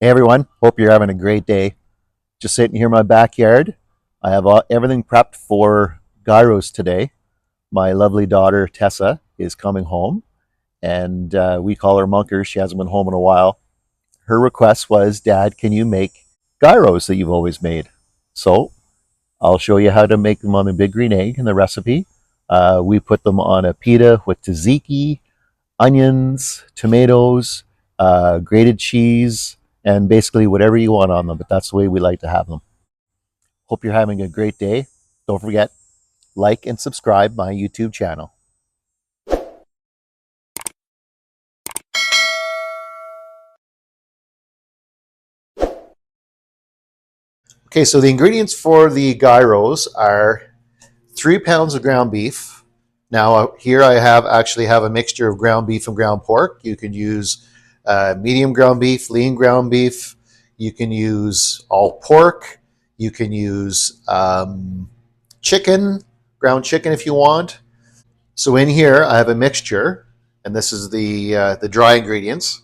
Hey everyone, hope you're having a great day. Just sitting here in my backyard. I have everything prepped for Gyros today. My lovely daughter Tessa is coming home, and we call her Munker. She hasn't been home in a while. Her request was, Dad, can you make Gyros that you've always made? So I'll show you how to make them on the big green egg in the recipe. We put them on a pita with tzatziki, onions, tomatoes, grated cheese, and basically whatever you want on them. But that's the way we like to have them. Hope you're having a great day. Don't forget, like and subscribe my YouTube channel. Okay, so the ingredients for the gyros are 3 pounds of ground beef. Now here I actually have a mixture of ground beef and ground pork. You can use medium ground beef, lean ground beef. You can use all pork. You can use chicken, ground chicken if you want. So in here I have a mixture, and this is the dry ingredients: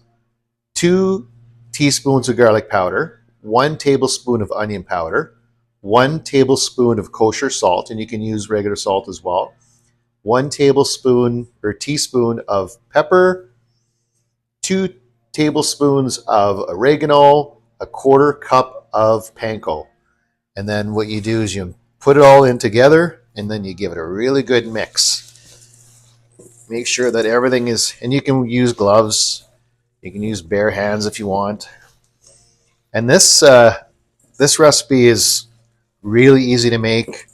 2 teaspoons of garlic powder, 1 tablespoon of onion powder, 1 tablespoon of kosher salt, and you can use regular salt as well. 1 tablespoon or teaspoon of pepper, 2 tablespoons of oregano, a quarter cup of panko. And then what you do is you put it all in together, and then you give it a really good mix. Make sure that everything is, and you can use gloves, you can use bare hands if you want. And this recipe is really easy to make.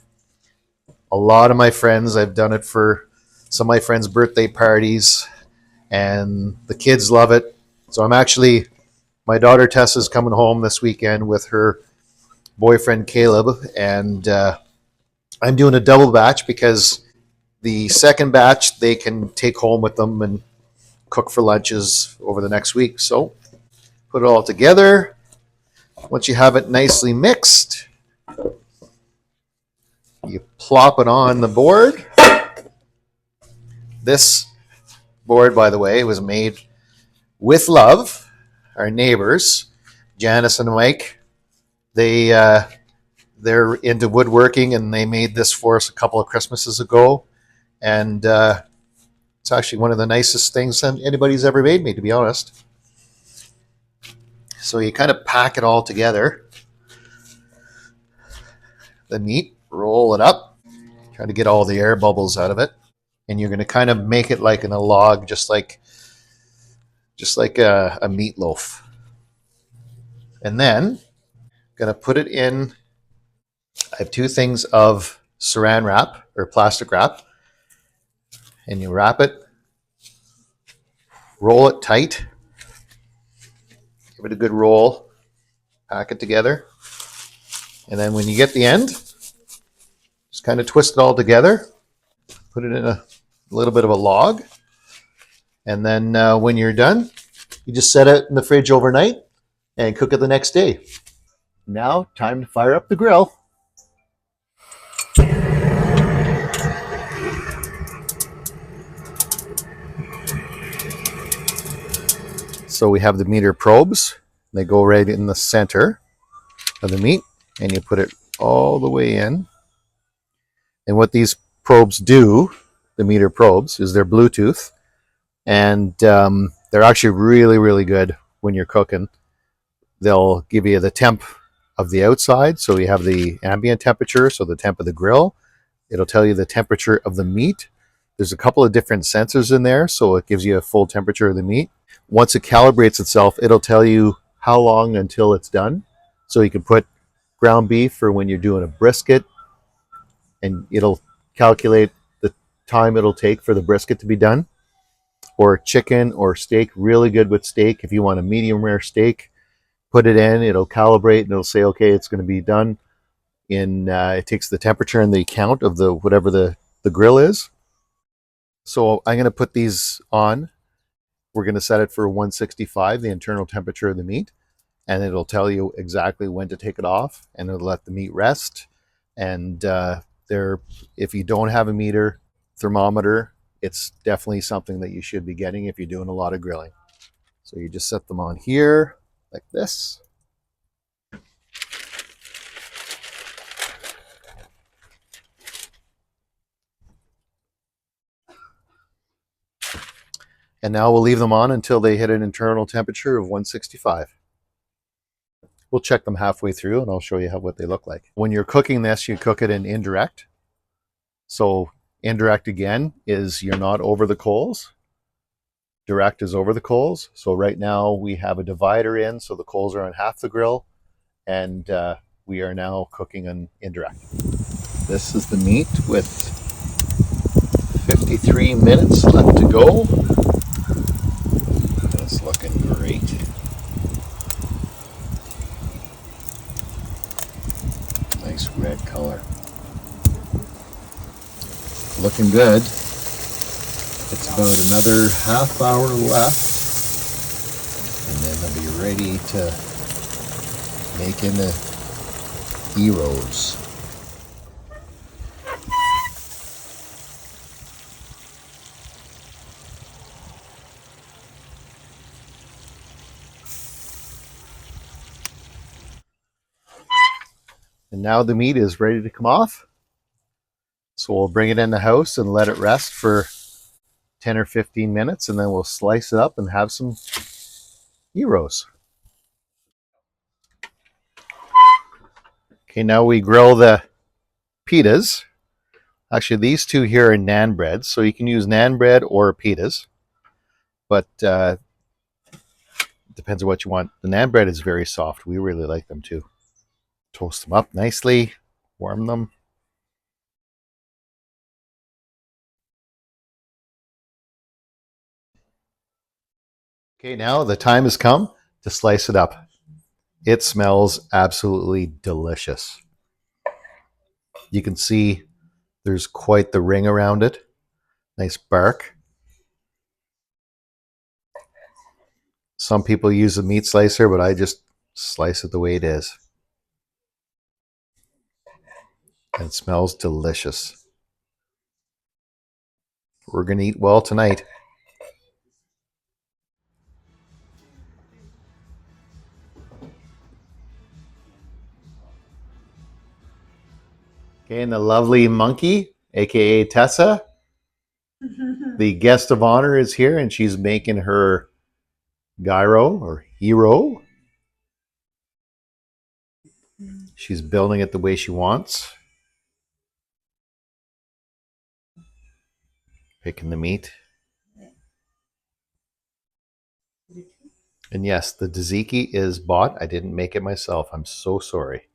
A lot of my friends, I've done it for some of my friends' birthday parties, and the kids love it. So my daughter Tessa's coming home this weekend with her boyfriend Caleb, and I'm doing a double batch because the second batch they can take home with them and cook for lunches over the next week. So put it all together. Once you have it nicely mixed, you plop it on the board. This board, by the way, was made with love. Our neighbors, Janice and Mike, they're into woodworking, and they made this for us a couple of Christmases ago. And it's actually one of the nicest things anybody's ever made me, to be honest. So you kind of pack it all together. The meat, roll it up, try to get all the air bubbles out of it, and you're going to kind of make it like in a log, just like a meatloaf. And then going to put it in. I have 2 things of saran wrap or plastic wrap, and you wrap it, roll it tight, give it a good roll, pack it together, and then when you get the end, just kind of twist it all together, put it in a little bit of a log, and then when you're done, you just set it in the fridge overnight and cook it the next day. Now, time to fire up the grill. So we have the meter probes. They go right in the center of the meat, and you put it all the way in. And what these probes do, the meter probes, is they're Bluetooth, and they're actually really, really good when you're cooking. They'll give you the temp of the outside, so you have the ambient temperature, so the temp of the grill. It'll tell you the temperature of the meat. There's a couple of different sensors in there, so it gives you a full temperature of the meat. Once it calibrates itself, it'll tell you how long until it's done. So you can put ground beef for when you're doing a brisket, and it'll calculate the time it'll take for the brisket to be done. Or chicken or steak, really good with steak. If you want a medium rare steak, put it in, it'll calibrate, and it'll say, okay, it's going to be done in, it takes the temperature and the count of the whatever the grill is. So I'm going to put these on. We're going to set it for 165, the internal temperature of the meat, and it'll tell you exactly when to take it off, and it'll let the meat rest. And if you don't have a meter thermometer, it's definitely something that you should be getting if you're doing a lot of grilling. So you just set them on here like this. And now we'll leave them on until they hit an internal temperature of 165. We'll check them halfway through and I'll show you what they look like. When you're cooking this, you cook it in indirect. So indirect again is you're not over the coals. Direct is over the coals. So right now we have a divider in, so the coals are on half the grill, and we are now cooking on indirect. This is the meat with 53 minutes left to go. It's looking great. Nice red color. Looking good. It's about another half hour left, and then they'll be ready to make into gyros. And now the meat is ready to come off. So we'll bring it in the house and let it rest for 10 or 15 minutes, and then we'll slice it up and have some gyros. Okay, now we grill the pitas. Actually, these two here are naan bread, so you can use naan bread or pitas, but depends on what you want. The naan bread is very soft. We really like them too. Toast them up nicely, warm them. Okay, now the time has come to slice it up. It smells absolutely delicious. You can see there's quite the ring around it. Nice bark. Some people use a meat slicer, but I just slice it the way it is. And it smells delicious. We're going to eat well tonight. Okay, and the lovely monkey, aka Tessa, the guest of honor, is here, and she's making her gyro or hero. She's building it the way she wants. Picking the meat. And yes, the tzatziki is bought. I didn't make it myself. I'm so sorry.